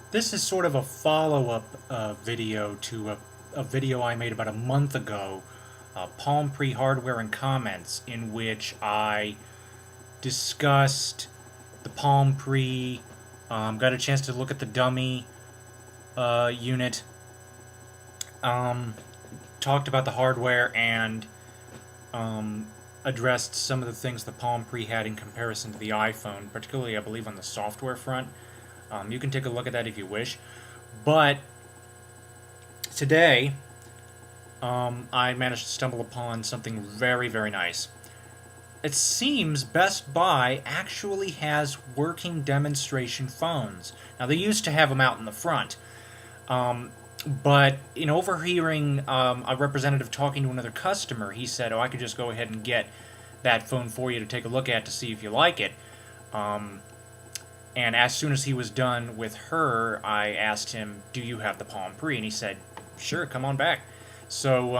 This is sort of a follow-up video to a video I made about a month ago, Palm Pre Hardware and Comments, in which I discussed the Palm Pre, got a chance to look at the dummy unit, um, talked about the hardware, and addressed some of the things the Palm Pre had in comparison to the iPhone, particularly, I believe, on the software front. You can take a look at that if you wish. But today, I managed to stumble upon something very, very nice. It seems Best Buy actually has working demonstration phones. Now, they used to have them out in the front, but in overhearing a representative talking to another customer, he said, "Oh, I could just go ahead and get that phone for you to take a look at to see if you like it." And as soon as he was done with her, I asked him, "Do you have the Palm Pre?" And he said, "Sure, come on back." So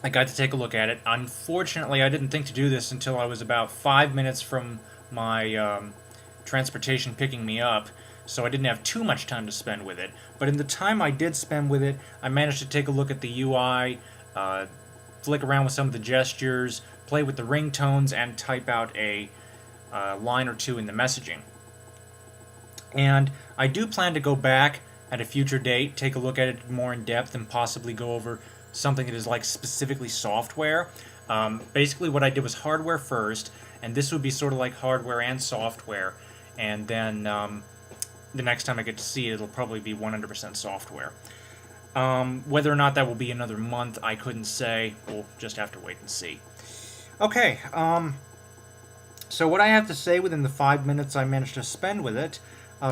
I got to take a look at it. Unfortunately, I didn't think to do this until I was about 5 minutes from my transportation picking me up, so I didn't have too much time to spend with it. But in the time I did spend with it, I managed to take a look at the UI, flick around with some of the gestures, play with the ringtones, and type out a line or two in the messaging. And I do plan to go back at a future date, take a look at it more in depth, and possibly go over something that is like specifically software. Basically, what I did was hardware first, and this would be sort of like hardware and software. And then the next time I get to see it, it'll probably be 100% software. Whether or not that will be another month, I couldn't say. We'll just have to wait and see. Okay, so what I have to say within the 5 minutes I managed to spend with it,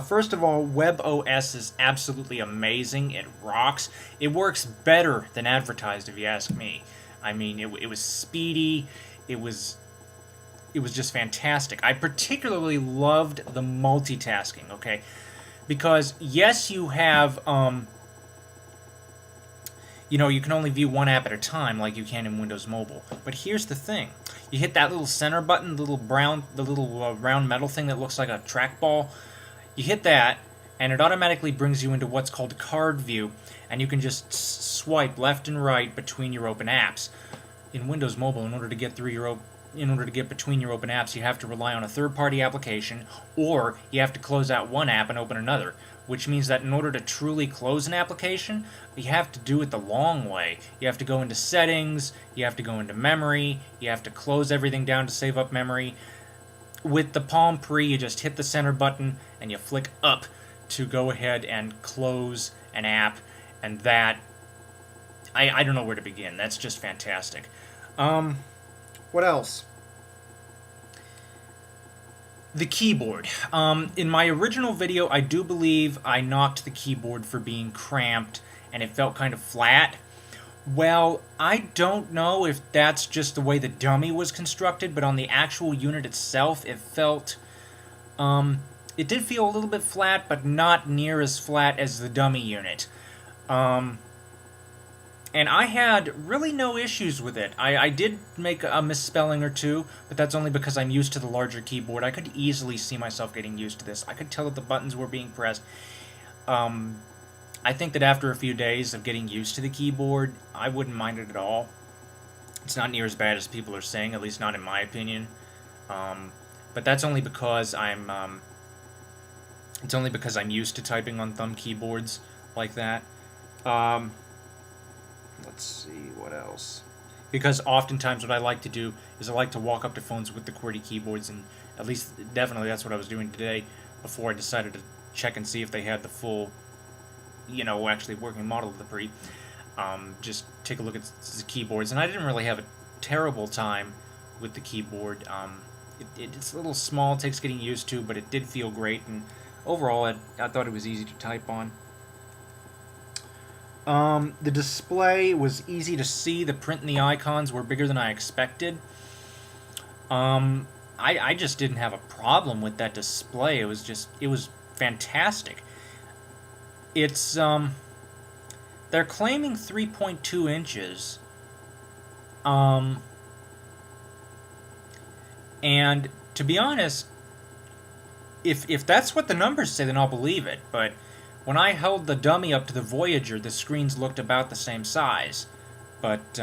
first of all, WebOS is absolutely amazing. It rocks. It works better than advertised, if you ask me. I mean, it was speedy. It was just fantastic. I particularly loved the multitasking, okay? Because, yes, you have, you can only view one app at a time like you can in Windows Mobile. But here's the thing. You hit that little center button, the little round metal thing that looks like a trackball. You hit that, and it automatically brings you into what's called card view, and you can just swipe left and right between your open apps. In Windows Mobile, in order to get between your open apps, you have to rely on a third-party application, or you have to close out one app and open another, which means that in order to truly close an application, you have to do it the long way. You have to go into settings, you have to go into memory, you have to close everything down to save up memory. With the Palm Pre, you just hit the center button and you flick up to go ahead and close an app, and that, I don't know where to begin. That's just fantastic. What else? The keyboard. In my original video, I do believe I knocked the keyboard for being cramped, and it felt kind of flat. Well, I don't know if that's just the way the dummy was constructed, but on the actual unit itself, it felt, it did feel a little bit flat, but not near as flat as the dummy unit. And I had really no issues with it. I did make a misspelling or two, but that's only because I'm used to the larger keyboard. I could easily see myself getting used to this. I could tell that the buttons were being pressed. I think that after a few days of getting used to the keyboard, I wouldn't mind it at all. It's not near as bad as people are saying, at least not in my opinion. But that's only because it's only because I'm used to typing on thumb keyboards like that. Let's see, what else? Because oftentimes what I like to do is I like to walk up to phones with the QWERTY keyboards, and at least, definitely that's what I was doing today before I decided to check and see if they had the full, actually working model of the Pre. Just take a look at the keyboards, and I didn't really have a terrible time with the keyboard. It's a little small, takes getting used to, but it did feel great, and overall I thought it was easy to type on. The display was easy to see. The print and the icons were bigger than I expected. I just didn't have a problem with that display. It was fantastic. It's, they're claiming 3.2 inches. And to be honest, if that's what the numbers say, then I'll believe it. But when I held the dummy up to the Voyager, the screens looked about the same size. But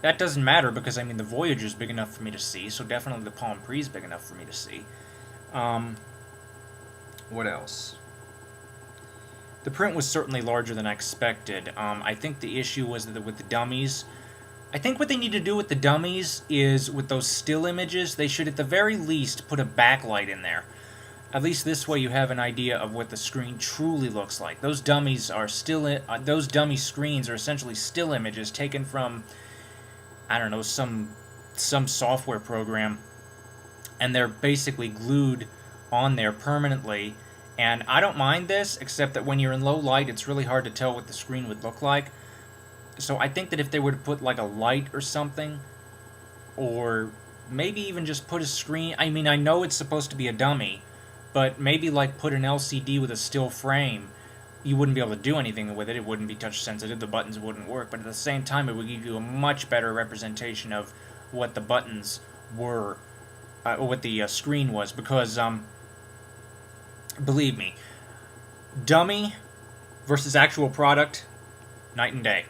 that doesn't matter because, I mean, the Voyager's big enough for me to see, so definitely the Palm Pre's big enough for me to see. What else? The print was certainly larger than I expected. I think the issue was that with the dummies. I think what they need to do with the dummies is, with those still images, they should at the very least put a backlight in there. At least this way you have an idea of what the screen truly looks like. Those dummies are those dummy screens are essentially still images taken from, I don't know, some software program, and they're basically glued on there permanently. And I don't mind this, except that when you're in low light, it's really hard to tell what the screen would look like. So I think that if they were to put like a light or something, or maybe even just put a screen, I mean, I know it's supposed to be a dummy, but maybe like put an LCD with a still frame, you wouldn't be able to do anything with it. It wouldn't be touch sensitive, the buttons wouldn't work, but at the same time it would give you a much better representation of what the buttons were, or what the screen was, because believe me, dummy versus actual product, night and day.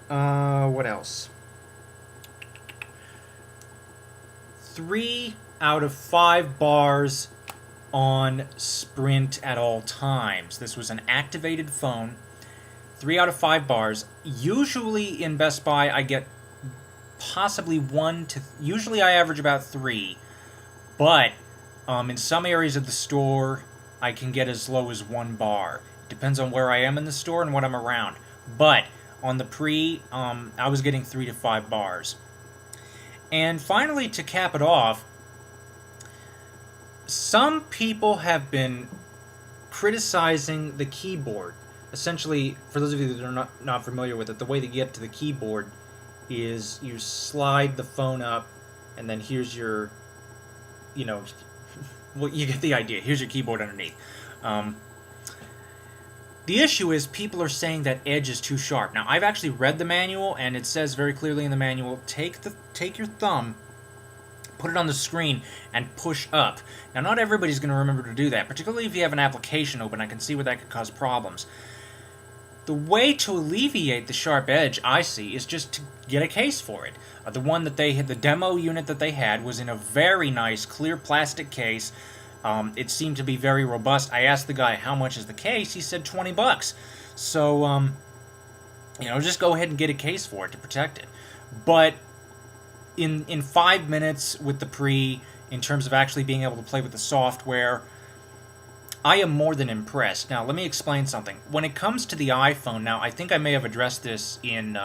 What else? 3 out of 5 bars on Sprint at all times. This was an activated phone. 3 out of 5 bars. Usually in Best Buy I get possibly 1 to... Usually I average about 3. But in some areas of the store I can get as low as 1 bar. Depends on where I am in the store and what I'm around. But on the Pre, I was getting 3 to 5 bars. And finally, to cap it off, some people have been criticizing the keyboard. Essentially, for those of you that are not familiar with it, the way to get to the keyboard is you slide the phone up, and then here's your, well, you get the idea. Here's your keyboard underneath. The issue is people are saying that edge is too sharp. Now, I've actually read the manual, and it says very clearly in the manual, take your thumb, put it on the screen, and push up. Now, not everybody's going to remember to do that, particularly if you have an application open. I can see where that could cause problems. The way to alleviate the sharp edge, I see, is just to get a case for it. The one that they had, the demo unit that they had, was in a very nice clear plastic case. It seemed to be very robust. I asked the guy, how much is the case? He said $20. So, just go ahead and get a case for it to protect it. But in 5 minutes with the Pre, in terms of actually being able to play with the software, I am more than impressed. Now, let me explain something. When it comes to the iPhone, now, I think I may have addressed this in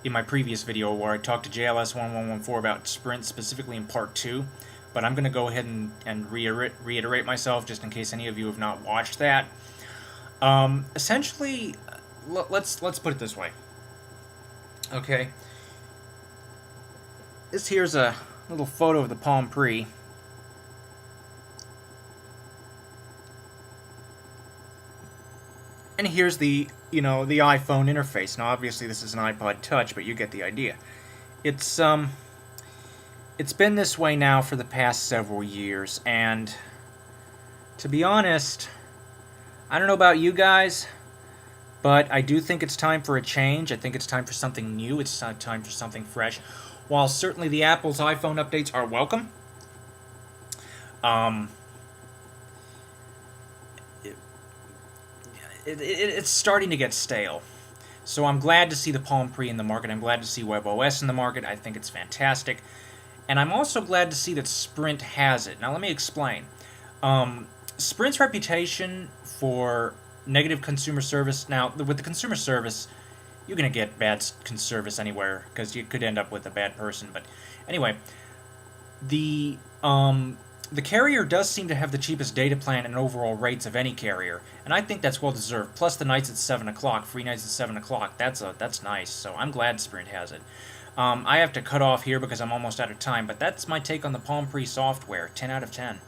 my previous video where I talked to JLS1114 about Sprint, specifically in Part 2. But I'm going to go ahead and reiterate myself just in case any of you have not watched that. Essentially, let's put it this way. Okay. This here's a little photo of the Palm Pre. And here's the iPhone interface. Now, obviously, this is an iPod Touch, but you get the idea. It's been this way now for the past several years, and to be honest, I don't know about you guys, but I do think it's time for a change. I think it's time for something new. It's time for something fresh. While certainly the Apple's iPhone updates are welcome, it's starting to get stale. So I'm glad to see the Palm Pre in the market. I'm glad to see WebOS in the market. I think it's fantastic. And I'm also glad to see that Sprint has it. Now, let me explain. Sprint's reputation for negative consumer service... Now, with the consumer service, you're going to get bad service anywhere, because you could end up with a bad person. But anyway, the carrier does seem to have the cheapest data plan and overall rates of any carrier. And I think that's well-deserved. Plus the nights at 7 o'clock, free nights at 7 o'clock. That's nice. So I'm glad Sprint has it. I have to cut off here because I'm almost out of time, but that's my take on the Palm Pre software. 10 out of 10.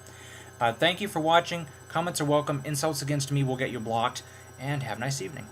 Thank you for watching. Comments are welcome. Insults against me will get you blocked. And have a nice evening.